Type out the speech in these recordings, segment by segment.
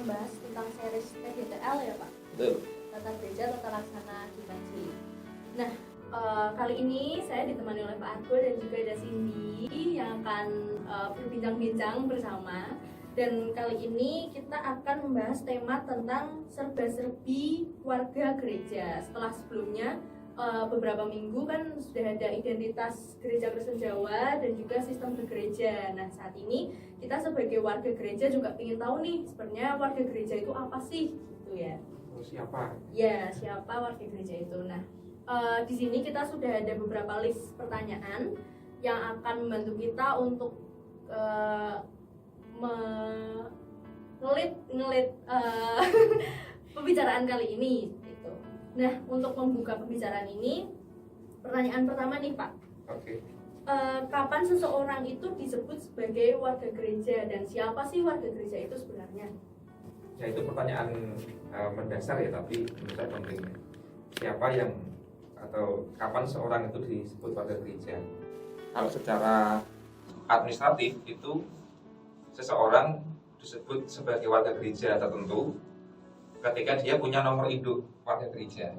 membahas tentang series TGTL ya Pak? Betul. Tata Gereja Tata Laksana Gimanji. Nah, kali ini saya ditemani oleh Pak Argo dan juga ada Cindy yang akan berbincang-bincang bersama. Dan kali ini kita akan membahas tema tentang serba-serbi warga gereja. Setelah sebelumnya beberapa minggu kan sudah ada identitas gereja Kristen Jawa dan juga sistem bergereja. Nah, saat ini kita sebagai warga gereja juga ingin tahu nih sebenarnya warga gereja itu apa sih gitu ya. Siapa? Ya, siapa warga gereja itu. Nah, di sini kita sudah ada beberapa list pertanyaan yang akan membantu kita untuk ngelit pembicaraan kali ini gitu. Nah, untuk membuka pembicaraan ini, pertanyaan pertama nih Pak. Oke. Kapan seseorang itu disebut sebagai warga gereja dan siapa sih warga gereja itu sebenarnya? Ya, itu pertanyaan mendasar ya, tapi menurut saya penting. Siapa yang atau kapan seorang itu disebut warga gereja? Kalau secara administratif itu seseorang disebut sebagai warga gereja tertentu ketika dia punya nomor induk warga gereja.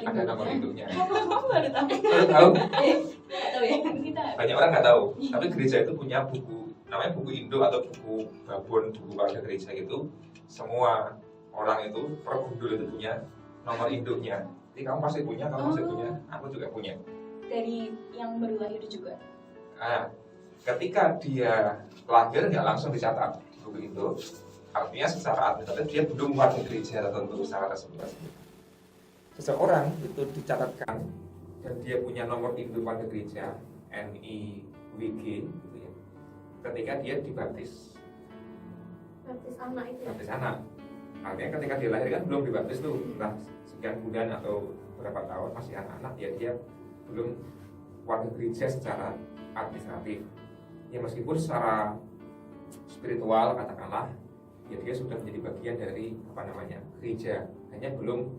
Ada nomor induknya. Baru tahu. Baru tahu? Tahu ya kita. Banyak orang nggak tahu. Tapi gereja itu punya buku, namanya buku induk atau buku babon, buku warga gereja gitu. Semua orang itu per gundul itu punya nomor induknya. Jadi kamu pasti punya, kamu pasti punya, aku juga punya. Dari yang baru lahir juga. Nah, ketika dia lahir nggak langsung dicatat di buku itu, artinya secara administratif dia belum warga gereja tertentu secara resmi. Seseorang itu dicatatkan dan dia punya nomor induk warga gereja NIWG gitu ya, ketika dia dibaptis. Baptis anak itu. Baptis anak. Artinya ketika dia lahir kan belum dibaptis tuh, entah sekian bulan atau berapa tahun masih anak-anak ya, dia belum warga gereja secara administratif. Ya meskipun secara spiritual katakanlah ya dia sudah menjadi bagian dari gereja, hanya belum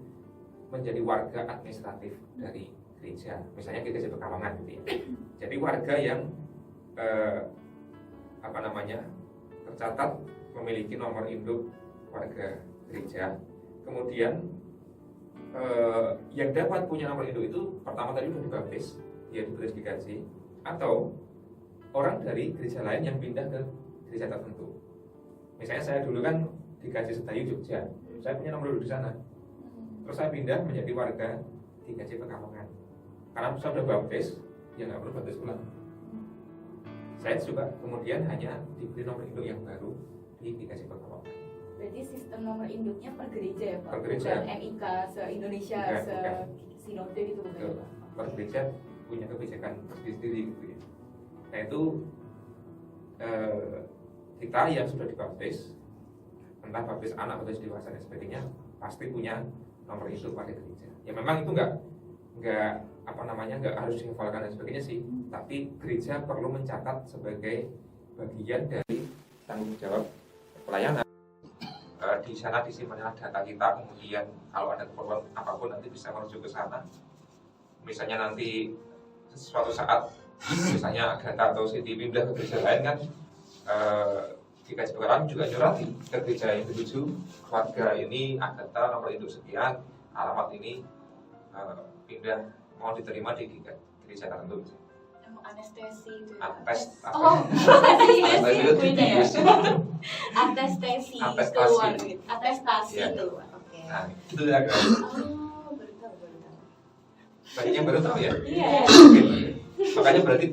menjadi warga administratif dari gereja, misalnya gereja Pekalongan gitu ya. Jadi warga yang tercatat memiliki nomor induk warga gereja, kemudian yang dapat punya nomor induk itu pertama tadi sudah dibaptis, dia digaji, atau orang dari gereja lain yang pindah ke gereja tertentu. Misalnya saya dulu kan digaji Sedayu Jogja, saya punya nomor induk di sana. Terus saya pindah menjadi warga di GKJ Pekalongan. Karena saya sudah baptis, ya nggak perlu baptis ulang. Saya juga kemudian hanya diberi nomor induk yang baru di GKJ Pekalongan. Berarti sistem nomor induknya per gereja ya Pak? Per gereja. Bukan NIK se-Indonesia, se-sinode gitu bukan ya Pak? Per gereja punya kebijakan sendiri gitu ya. Nah itu kita yang sudah dibaptis, entah baptis anak, baptis dewasa dan sebagainya, pasti punya nomor induk warga gereja. Ya memang itu nggak harus dihafalkan dan sebagainya sih, tapi gereja perlu mencatat sebagai bagian dari tanggung jawab pelayanan. Di sana disimpanlah data kita, kemudian kalau ada keperluan apapun nanti bisa merujuk ke sana. Misalnya nanti suatu saat misalnya Agatha atau Siti pindah ke gereja lain kan, GKJ Pekalongan juga nyurati ke gereja yang dituju, keluarga ini Agatha nomor induk sekian, alamat ini pindah mau diterima di gereja tertentu. Anestesi itu ya? Atestasi itu beda ya? Atestasi. Atestasi Ya. keluar, oke. Nah itu ya kan. Baru tahu. Banyak yang baru tahu ya. Iya. Oke. Makanya berarti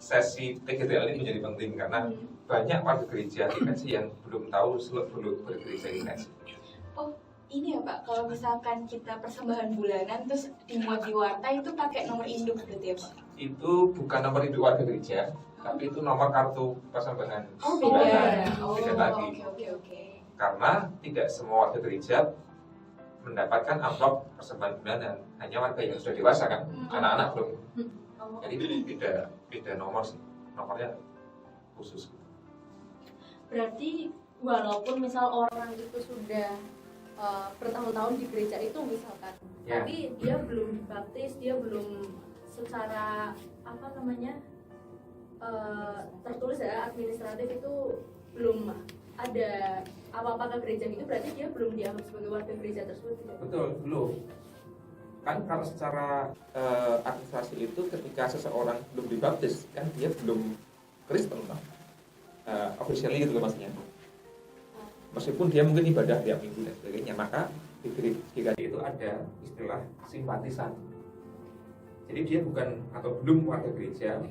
sesi TGTL ini menjadi penting karena banyak warga gereja GKJ yang belum tahu seluk-beluk bergereja GKJ. Oh, ini ya Pak, kalau misalkan kita persembahan bulanan terus dimuat di warta itu pakai nomor induk berarti ya Pak? Itu bukan nomor induk warga gereja, tapi itu nomor kartu persembahan Oh bulanan. beda. Beda lagi. Oke. Karena tidak semua warga gereja mendapatkan amplop persembahan bulanan, hanya warga yang sudah dewasa kan, anak-anak belum. Jadi beda nomor sih, nomornya khusus. Berarti walaupun misal orang itu sudah bertahun-tahun di gereja itu misalkan, Ya. tapi dia belum dibaptis, dia belum secara tertulis ya administratif itu belum ada apa-apa ke gereja itu, berarti dia belum dianggap sebagai warga gereja tersebut, tidak? Betul, belum. Kan kalau secara administrasi itu ketika seseorang belum dibaptis, kan dia belum Kristen, officially gitu loh maksudnya. Meskipun dia mungkin ibadah tiap minggu dan sebagainya, maka di GKJ itu ada istilah simpatisan. Jadi dia bukan atau belum warga gereja,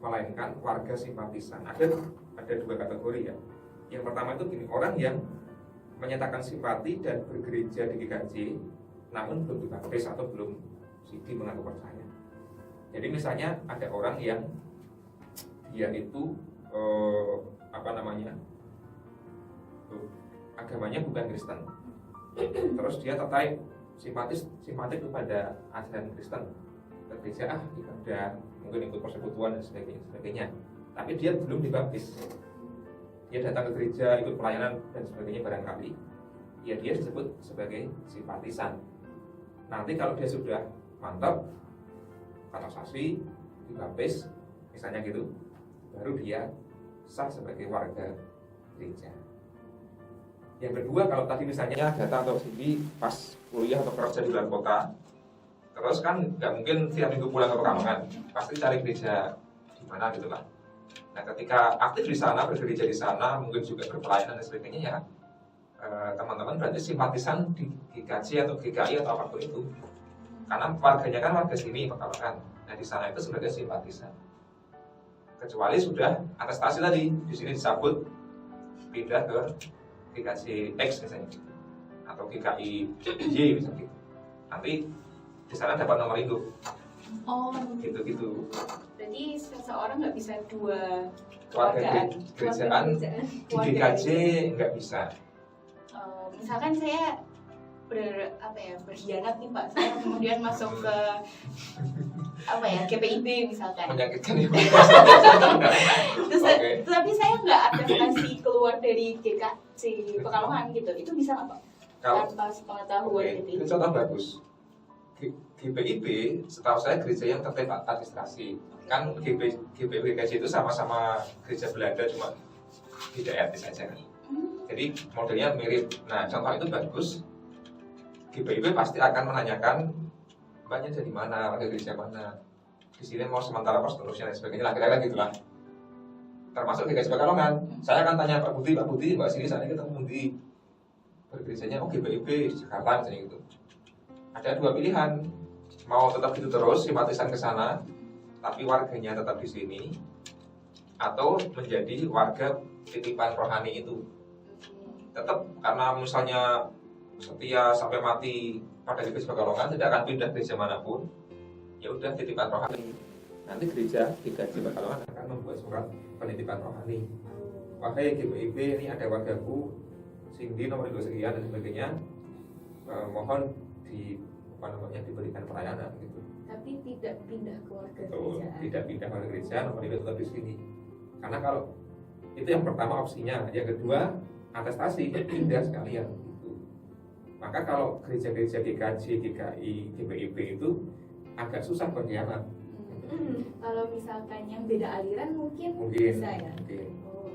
melainkan warga simpatisan. Ada dua kategori ya. Yang pertama itu gini, orang yang menyatakan simpati dan bergereja di GKJ, namun belum dibaptis atau belum sidi mengaku percaya. Jadi misalnya ada orang yang dia itu agamanya bukan Kristen, terus dia tertarik simpatik kepada ajaran Kristen, ke gereja ibadah, mungkin ikut persekutuan dan sebagainya, tapi dia belum dibaptis. Dia datang ke gereja, ikut pelayanan dan sebagainya barangkali, ya dia disebut sebagai simpatisan. Nanti kalau dia sudah mantap, kategorisasi, dibaptis, misalnya gitu, baru dia sah sebagai warga gereja. Yang kedua, kalau tadi misalnya datang atau sini pas kuliah atau kerja di luar kota, terus kan nggak mungkin tiap minggu pulang ke Pekalongan, pasti cari gereja di mana gitu lah. Nah, ketika aktif di sana, bergereja di sana, mungkin juga berpelayanan dan sebagainya, ya teman-teman berarti simpatisan di GKJ atau GKI atau apapun itu, karena warganya kan warga sini Pekalongan. Nah, di sana itu sebagai simpatisan. Kecuali sudah atestasi tadi, di sini disambut pindah ke GKJ X misalnya, atau GKI Y misalnya gitu. Nanti di sana dapat nomor induk. Oh, gitu. Berarti seseorang nggak bisa dua Warga gerejaan di GKJ nggak bisa. Misalkan saya berkhianat nih Pak, saya kemudian masuk ke GPIB misalkan. Menyakitkan ya. Terus, Okay. tapi saya nggak adaptasi keluar dari GKJ Pekalongan gitu, itu bisa nggak Pak? Kalau Tanpa sepengetahuan gitu. itu contoh bagus. GPIB setahu saya gereja yang tertib administrasi. Kan GPIB GKJ itu sama-sama gereja Belanda, cuma beda etnis saja kan. Jadi modelnya mirip. Nah, contoh itu bagus. GPIB pasti akan menanyakan mbaknya dari mana, warga gereja mana, di sini mau sementara pas terusnya dan sebagainya, kira-kira gitulah. Termasuk GKJ Pekalongan, saya akan tanya Pak Budi, mbak sini sana ketemu di bergerejanya GPIB di Jakarta misalnya gitu. Ada dua pilihan, mau tetap gitu terus simpatisan ke sana, tapi warganya tetap di sini, atau menjadi warga titipan rohani itu. Tetap karena misalnya setia sampai mati pada GKJ Pekalongan, tidak akan pindah gereja manapun, ya udah titipan rohani. Nanti gereja GKJ Pekalongan akan membuat surat penitipan rohani. Wahai GPIB, ini ada wargaku Cindy nomor 2 sekian dan sebagainya, mohon diberikan pelayanan gitu. Tapi tidak pindah ke warga Betul, gereja. tidak pindah ke gereja, nomor 2 tetap di sini. Karena kalau itu yang pertama opsinya, yang kedua atestasi pindah sekalian gitu. Maka kalau gereja-gereja GKJ, GKI, GPIB itu agak susah berkhianat. Kalau misalkan yang beda aliran mungkin bisa ya. Mungkin. Oh.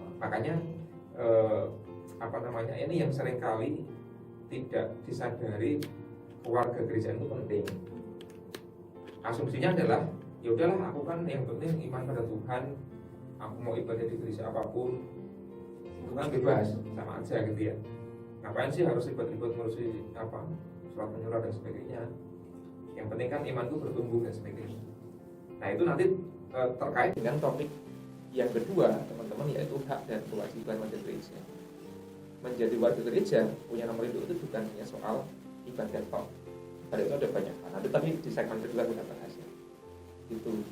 Makanya ini yang seringkali tidak disadari, keluarga gereja itu penting. Asumsinya adalah ya udahlah, aku kan yang penting iman pada Tuhan, aku mau ibadah di gereja apapun itu kan bebas, sama aja gitu ya. Ngapain sih harus ribet-ribet ngurusi surat menyurat dan sebagainya. Yang penting kan imanku bertumbuh dan sebagainya. Nah, itu nanti terkait dengan topik yang kedua teman-teman, yaitu hak dan kewajiban warga gereja. Menjadi warga gereja punya nomor induk itu bukan hanya soal ibadah tok. Pada itu ada banyak hal. Nanti tapi di segmen kedua kita bahas ya. Itu.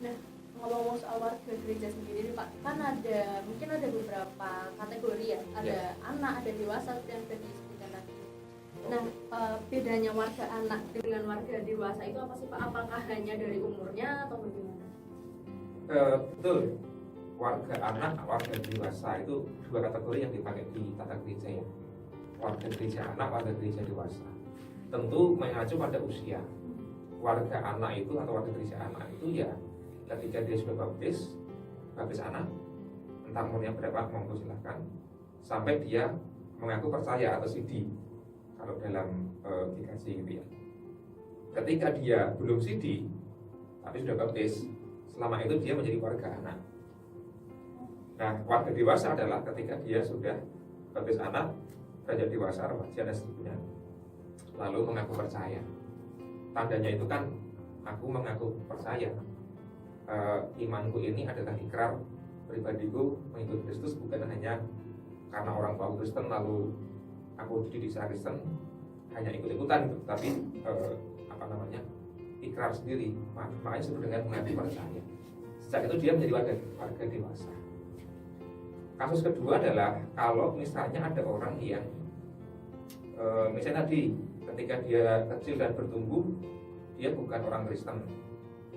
Nah, ngomong soal warga gereja sendiri nih Pak, kan mungkin ada beberapa kategori ya. Ada anak, ada dewasa, dan tadi disebutkan tadi. Nah, bedanya warga anak dengan warga dewasa itu apa sih Pak? Apakah hanya dari umurnya atau bagaimana? Betul. Warga anak, warga dewasa itu dua kategori yang dipakai di tata gereja ya. Warga gereja anak, warga gereja dewasa. Tentu mengacu pada usia. Warga anak itu atau warga gereja anak itu ya ketika dia sudah baptis anak, entah umurnya berapa, monggo silahkan, sampai dia mengaku percaya atau sidi kalau dalam GKJ gitu ya. Ketika dia belum sidi tapi sudah baptis, selama itu dia menjadi warga anak. Nah, warga dewasa adalah ketika dia sudah baptis anak, beranjak dewasa, remaja dan seterusnya, lalu mengaku percaya. Tandanya itu kan aku mengaku percaya, imanku ini adalah ikrar pribadiku mengikuti Kristus, bukan hanya karena orang tua Kristen lalu aku dididik secara Kristen hanya ikut-ikutan gitu, tapi ikrar sendiri. Makanya disebut dengan mengaku percaya. Sejak itu dia menjadi warga dewasa. Kasus kedua adalah kalau misalnya ada orang yang misalnya tadi ketika dia kecil dan bertumbuh, dia bukan orang Kristen,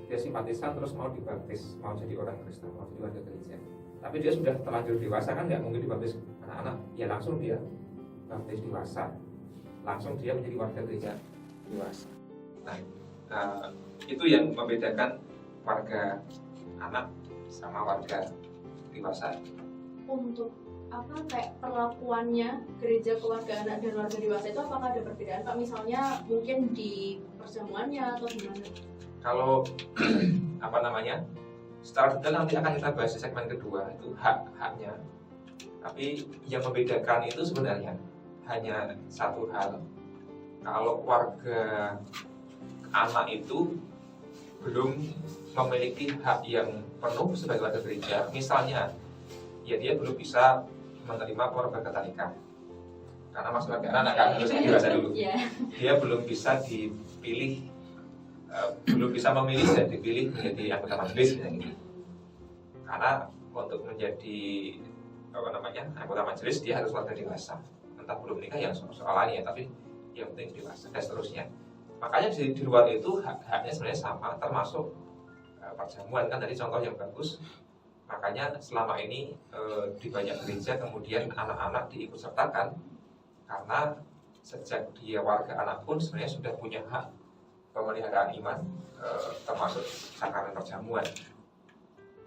dia simpatisan terus mau dibaptis, mau jadi orang Kristen, mau jadi warga gereja. Tapi dia sudah terlanjur dewasa, kan nggak mungkin dibaptis anak-anak, ya langsung dia baptis dewasa, langsung dia menjadi warga gereja dewasa. Nah, itu yang membedakan warga anak sama warga dewasa. Untuk apa kayak perlakuannya gereja ke warga anak dan warga dewasa itu apakah ada perbedaan Pak? Misalnya mungkin di perjamuannya atau gimana? Kalau secara detail nanti akan kita bahas di segmen kedua, itu hak-haknya. Tapi yang membedakan itu sebenarnya hanya satu hal. Kalau warga anak itu belum memiliki hak yang penuh sebagai warga gereja, misalnya ya dia belum bisa menerima keluarga katolika karena masuk warga anak kan, harus dewasa dulu. Dia belum bisa dipilih, belum bisa memilih dan dipilih menjadi anggota majelis gitu. Karena untuk menjadi anggota majelis dia harus warga dewasa, entah belum nikah yang soal lain ya, tapi yang penting dewasa dan seterusnya. Makanya di luar itu haknya sebenarnya sama, termasuk perjamuan kan tadi contoh yang bagus. Makanya selama ini di banyak gereja kemudian anak-anak diikut sertakan, karena sejak dia warga anak pun sebenarnya sudah punya hak pemeliharaan iman, termasuk sakramen perjamuan.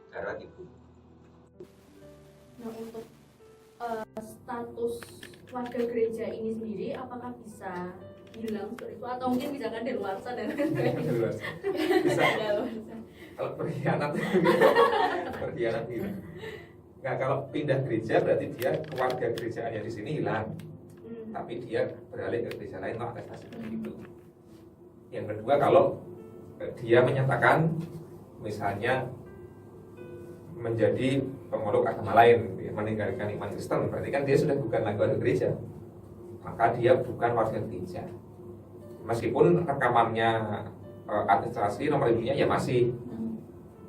Karena gitu. Nah, untuk status warga gereja ini sendiri apakah bisa hilang seperti itu, atau mungkin bisa kan daluarsa dan lain-lain? Bisa. Kalau berkhianat gitu. Nah, kalau pindah gereja berarti dia keluarga gerejaannya di sini hilang, tapi dia beralih ke gereja lain, ada kasus begitu. Yang kedua, kalau dia menyatakan misalnya menjadi pemeluk agama lain, meninggalkan iman Kristen, berarti kan dia sudah bukan lagi warga gereja, maka dia bukan warga gereja. Meskipun rekamannya administrasi nomor induknya ya masih,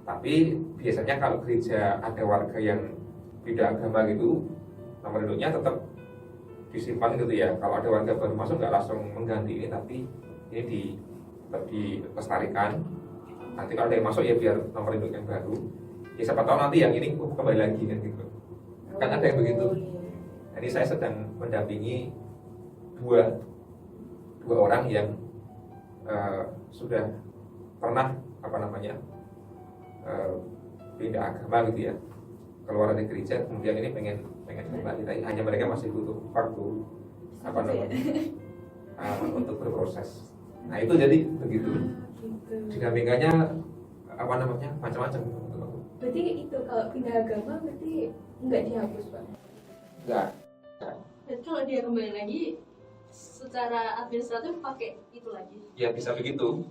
tapi biasanya kalau gereja ada warga yang beda agama gitu, nomor induknya tetap disimpan gitu ya. Kalau ada warga baru masuk nggak langsung mengganti ini, tapi ini tetap dilestarikan. Nanti kalau ada yang masuk ya biar nomor induk yang baru. Ya siapa tahu nanti yang ini kembali lagi kan gitu. Kan ada yang begitu. Jadi saya sedang mendampingi dua orang yang sudah pernah pindah agama gitu ya, keluar dari gereja, kemudian ini pengen kembali, hanya mereka masih butuh waktu untuk berproses. Nah itu jadi begitu dinamikanya macam-macam. Berarti itu kalau pindah agama berarti nggak dihapus Pak? Nggak. Berarti kalau dia kembali lagi secara administratif pakai itu lagi? Ya bisa begitu.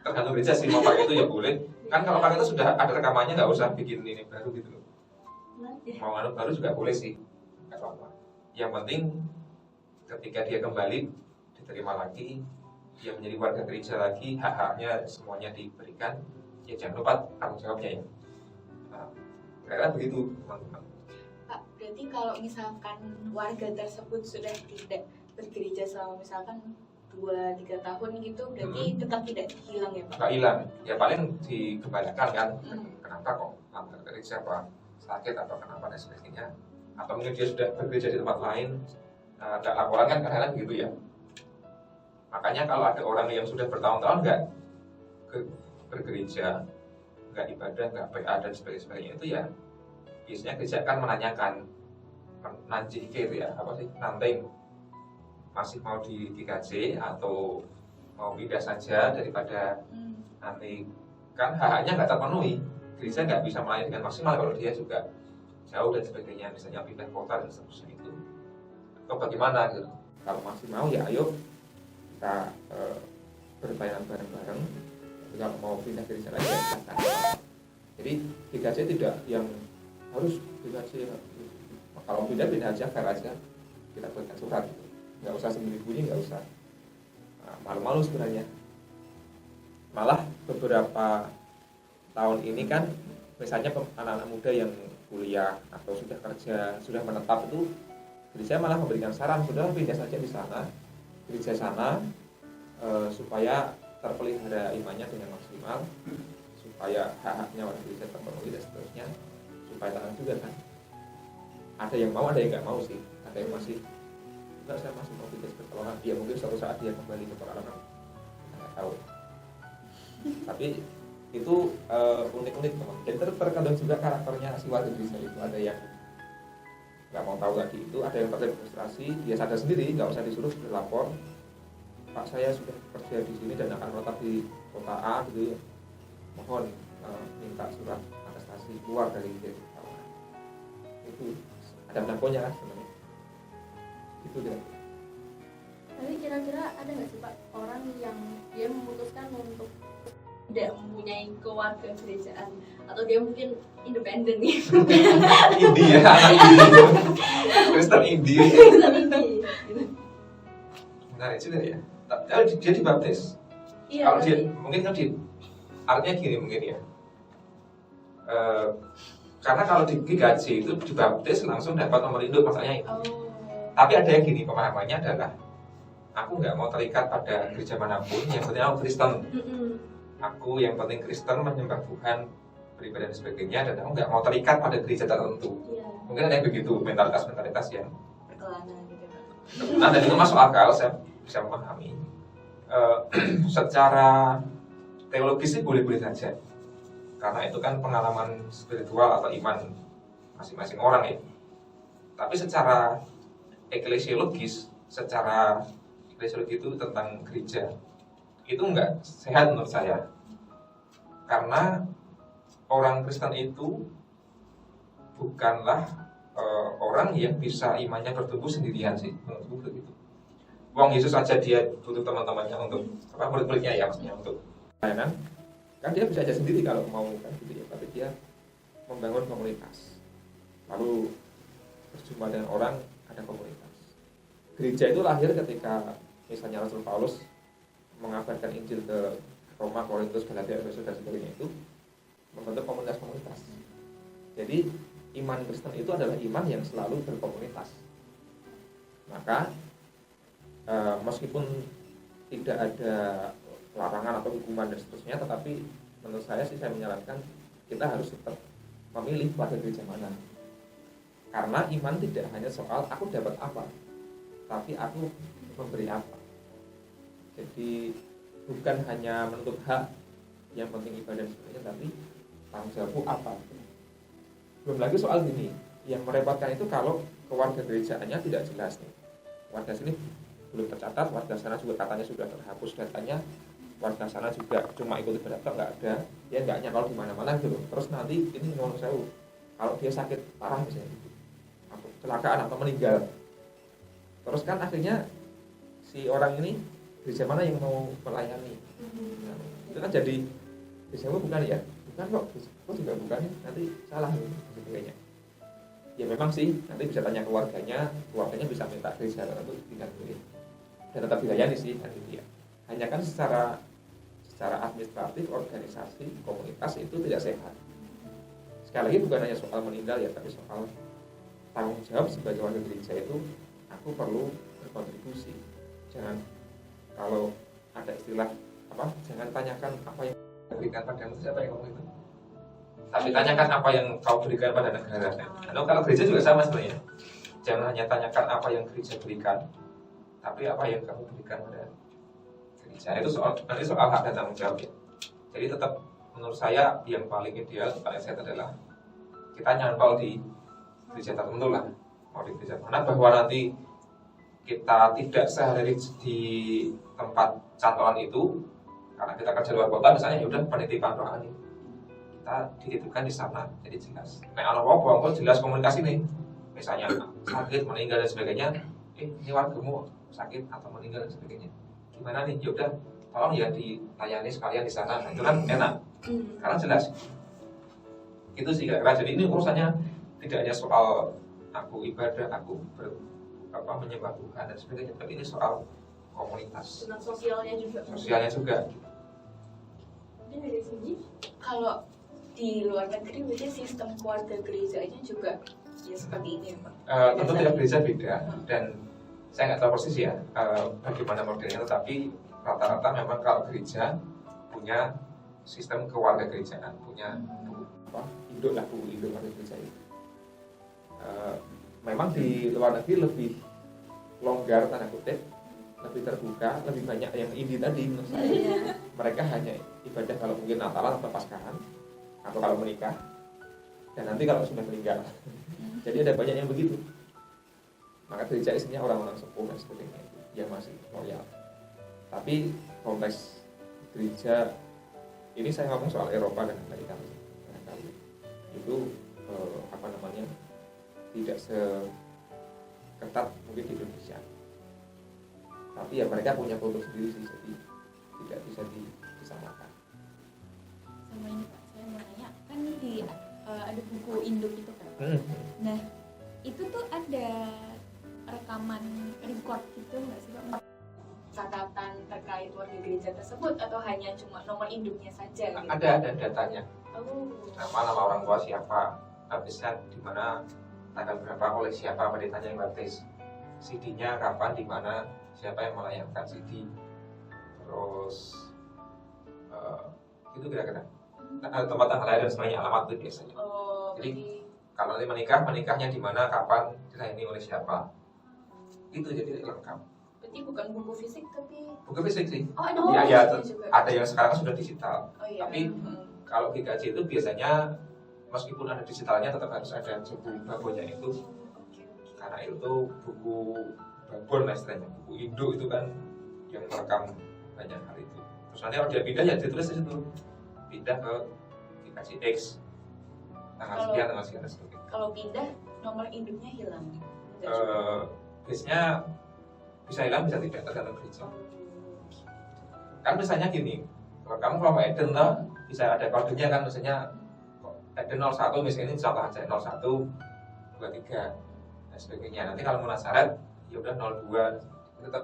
Tergantung gereja sih, mau pakai itu ya boleh. Kan kalau pakai itu sudah ada rekamannya, nggak usah bikin ini baru gitu loh. Mau anu baru juga boleh sih, nggak apa-apa. Yang penting ketika dia kembali diterima lagi, dia menjadi warga gereja lagi, hak-haknya semuanya diberikan. Ya jangan lupa tanggung jawabnya ya. Karena begitu teman-teman. Pak, berarti kalau misalkan warga tersebut sudah tidak bergereja selama misalkan 2-3 tahun gitu, berarti tetap tidak hilang ya Pak? Nggak hilang, ya paling dikembalikan kan. Kenapa kok langgar gereja, apa sakit atau kenapa dan sebagainya, atau mungkin dia sudah bekerja di tempat lain, nggak laporan kan, kadang-kadang gitu ya. Makanya kalau ada orang yang sudah bertahun-tahun nggak bergereja, nggak ibadah, nggak PA dan sebagainya itu ya biasanya gereja kan menanyakan nanti gitu ya, apa sih, nanti masih mau di GKJ atau mau pindah saja daripada nanti, kan hak-haknya nggak terpenuhi. Gereja nggak bisa melayani dengan maksimal kalau dia juga jauh dan sebagainya, misalnya pindah kota dan seterusnya itu. Atau bagaimana gitu. Kalau masih mau ya ayo kita berpelayanan bareng-bareng. Tapi kalau mau pindah gereja lagi ya silahkan. Jadi GKJ tidak yang harus GKJ, kalau pindah aja, fair aja, kita buatkan surat gitu. Nggak usah sembunyi-sembunyi, nggak usah malu-malu sebenarnya. Malah beberapa tahun ini kan misalnya anak-anak muda yang kuliah atau sudah kerja, sudah menetap itu, gereja malah memberikan saran, sudah pindah saja di sana, gereja sana, supaya terpelihara imannya dengan maksimal, supaya hak-haknya warga gereja terpenuhi dan seterusnya, supaya tenang juga kan. Ada yang mau, ada yang nggak mau sih, ada yang masih enggak, saya masih mau pindah pertolongan. Ya mungkin suatu saat dia kembali ke pertolongan, nggak tahu. Tapi itu unik-unik teman. Jadi terkadang juga karakternya si warga gereja itu, ada yang nggak mau tahu tadi itu, ada yang terdemonstrasi, dia sadar sendiri, nggak usah disuruh berlapor, Pak saya sudah kerja di sini dan akan menetap di kota A gitu ya, mohon minta surat atestasi keluar dari pertolongan. Itu ada belangkonya kan sebenarnya. Itu dia. Tapi kira-kira ada nggak sih Pak orang yang dia memutuskan untuk tidak mempunyai keluarga gerejaan, atau dia mungkin independen gitu? Indie ya, anak indie, Kristen indie. Menarik juga ya. Dia dibaptis. Iya, Kalau dia mungkin kan artinya gini mungkin ya. Karena kalau di GKJ itu dibaptis langsung dapat nomor induk, maksudnya itu. Tapi ada yang gini, pemahamannya adalah aku nggak mau terikat pada gereja manapun, yang penting aku Kristen. Aku yang penting Kristen, menyembah Tuhan, beribadah dan sebagainya, dan aku nggak mau terikat pada gereja tertentu. Mungkin ada yang begitu, mentalitas yang Perkelana gitu. nah, dan itu masuk akal, saya bisa memahami. Secara teologis sih boleh-boleh saja, karena itu kan pengalaman spiritual atau iman masing-masing orang ya. Tapi secara eklesiologis itu tentang gereja, itu enggak sehat menurut saya. Karena orang Kristen itu bukanlah orang yang bisa imannya bertumbuh sendirian sih, menurutku begitu. Wong Yesus aja dia butuh teman-temannya untuk murid-muridnya ya, maksudnya untuk pelayanan. Kan dia bisa aja sendiri kalau mau kan gitu ya, tapi dia membangun komunitas. Lalu berjumpa dengan orang, ada komunitas. Gereja itu lahir ketika misalnya Rasul Paulus mengabarkan Injil ke Roma, Korintus, Galatia, Efesus dan sebagainya, itu membentuk komunitas-komunitas. Jadi iman Kristen itu adalah iman yang selalu berkomunitas. Maka meskipun tidak ada larangan atau hukuman dan seterusnya, tetapi menurut saya sih, saya menyarankan kita harus tetap memilih pada gereja mana. Karena iman tidak hanya soal aku dapat apa, tapi aku memberi apa. Jadi bukan hanya menuntut hak, yang penting ibadah sebagainya, tapi tanggung jawabku apa. Belum lagi soal gini, yang merepotkan itu kalau keluarga gerejaannya tidak jelas nih. Warga sini belum tercatat, warga sana juga katanya sudah terhapus datanya, warga sana juga cuma ikut ibadah nggak ada, dia nggak nyakal di mana-mana gitu. Terus nanti ini ngomong sewu, kalau dia sakit parah misalnya, atau kecelakaan atau meninggal, terus kan akhirnya si orang ini gereja mana yang mau melayani? Nah, itu kan jadi gerejamu bukan ya? Bukan kok juga bukan ya? Nanti salah sebagainya. Ya memang sih, nanti bisa tanya keluarganya bisa minta gereja tertentu tinggal pilih dan tetap dilayani sih kan gitu ya. Hanya kan secara administratif, organisasi, komunitas itu tidak sehat. Sekali lagi bukan hanya soal meninggal ya, tapi soal tanggung jawab sebagai warga gereja itu, aku perlu berkontribusi. Jangan, kalau ada istilah apa, jangan tanyakan apa yang berikan padamu, siapa yang ngomong itu, tapi tanyakan apa yang kau berikan pada negara. Nah, kalau gereja juga sama sebenarnya. Jangan hanya tanyakan apa yang gereja berikan, tapi apa yang kamu berikan pada gereja. Itu nanti soal hak dan tanggung jawab ya. Jadi tetap menurut saya yang paling ideal, paling sehat adalah kita nyantol di gereja tertentu lah, mau di gereja mana, bahwa nanti kita tidak sehari di tempat cantolan itu karena kita kerja luar kota misalnya, ya udah penitipan doa nih kita dititipkan di sana, jadi jelas. Nah anak apa jelas komunikasi nih, misalnya sakit, meninggal dan sebagainya, ini wargamu sakit atau meninggal dan sebagainya, gimana nih, ya udah tolong ya dilayani sekalian di sana. Nah, itu kan enak karena jelas. Itu sih kira-kira. Jadi ini urusannya tidak hanya soal aku ibadah, aku menyembah Tuhan dan sebagainya, tapi ini soal komunitas, tentang sosialnya juga. Mungkin dari sini kalau di luar negeri berarti sistem keluarga gerejanya juga ya seperti ini ya Pak? Tentu tiap gereja beda dan saya nggak tahu persis ya bagaimana modelnya, tetapi rata-rata memang kalau gereja punya sistem keluarga gerejaan, punya buku induk lah, buku induk keluarga gereja itu. Memang di luar negeri lebih longgar tanda kutip, lebih terbuka, lebih banyak yang indie tadi menurut saya. Mereka hanya ibadah kalau mungkin Natalan atau Paskahan atau kalau menikah, dan nanti kalau sudah meninggal. Jadi ada banyak yang begitu. Maka gereja isinya orang-orang sepuh dan sebagainya itu yang masih loyal. Tapi konteks gereja ini saya ngomong soal Eropa dan Amerika itu tidak seketat mungkin di Indonesia. Tapi ya mereka punya kultur sendiri sih, jadi tidak bisa disamakan. Sama ini Pak, saya mau nanya, kan ada buku induk itu kan. Nah, itu tuh ada rekaman record gitu nggak sih Pak? Catatan terkait warga gereja tersebut atau hanya cuma nomor induknya saja? Gitu? Ada datanya. Oh. Nama orang tua siapa, baptisnya di mana, tanggal berapa, oleh siapa pendetanya yang baptis, CD-nya kapan, di mana, siapa yang melayangkan CD, terus itu kira-kira tempat tanggal lahir dan semuanya, alamat itu biasanya. Jadi kalau nanti menikahnya di mana, kapan, dilayani oleh siapa, itu jadi lengkap. Berarti bukan buku fisik tapi buku fisik sih. Oh, ada buku ya, juga. Ada yang sekarang sudah digital. Oh, iya. Tapi kalau GKJ itu biasanya meskipun ada digitalnya tetap harus ada buku babonnya itu. Karena itu buku babon lah istilahnya, buku induk itu kan yang merekam banyak hal itu. Terus nanti kalau dia pindah ya ditulis di situ, pindah ke GKJ X, tanggal sekian dan sebagainya. Kalau pindah nomor induknya hilang. Biasanya bisa hilang, bisa tidak, tergantung gereja. Kan misalnya gini, kamu kalau Eden lah bisa ada kodenya kan, misalnya Eden 01 misalnya, ini contoh aja 01 23 dan sebagainya. Nanti kalau mau Nazaret ya udah 02, tetap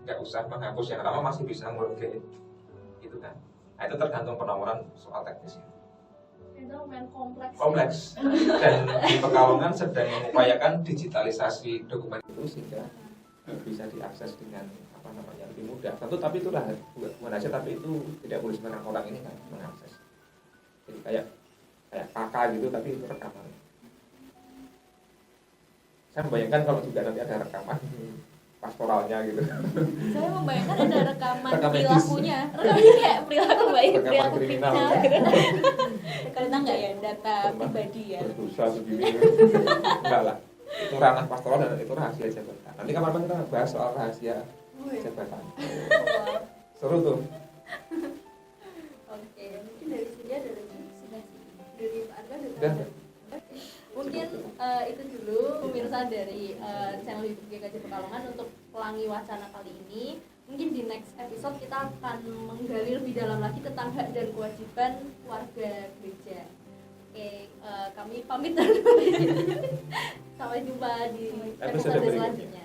nggak usah menghapus yang lama, masih bisa ngurus gitu kan. Nah itu tergantung penomoran soal teknisnya. Itu lumayan kompleks. Kompleks. Dan di Pekalongan sedang mengupayakan digitalisasi dokumen itu sehingga bisa diakses dengan lebih mudah. Tentu tapi itulah bukan aja, tapi itu tidak boleh sembarang orang ini kan mengakses. Jadi kayak kakak gitu, tapi itu rekaman. Saya membayangkan kalau juga nanti ada rekaman pastoralnya gitu. Saya membayangkan ada rekaman medis. perilakunya kayak perilaku baik, Rekaman perilaku kriminal. Karena nggak ya data pribadi ya. Berdosa begini. Enggak lah. Itu ranah pastoral dan itu rahasia jabatan. Nanti kapan-kapan kita bahas soal rahasia jabatan. Seru tuh. Oke, mungkin dari sini ada lagi dari Pak Arga Dan mungkin itu dulu pemirsa dari channel YouTube GKJ Pekalongan untuk Pelangi Wacana kali ini. Mungkin di next episode kita akan menggali lebih dalam lagi tentang hak dan kewajiban warga gereja. Oke, kami pamit dulu. Sampai jumpa di episode selanjutnya.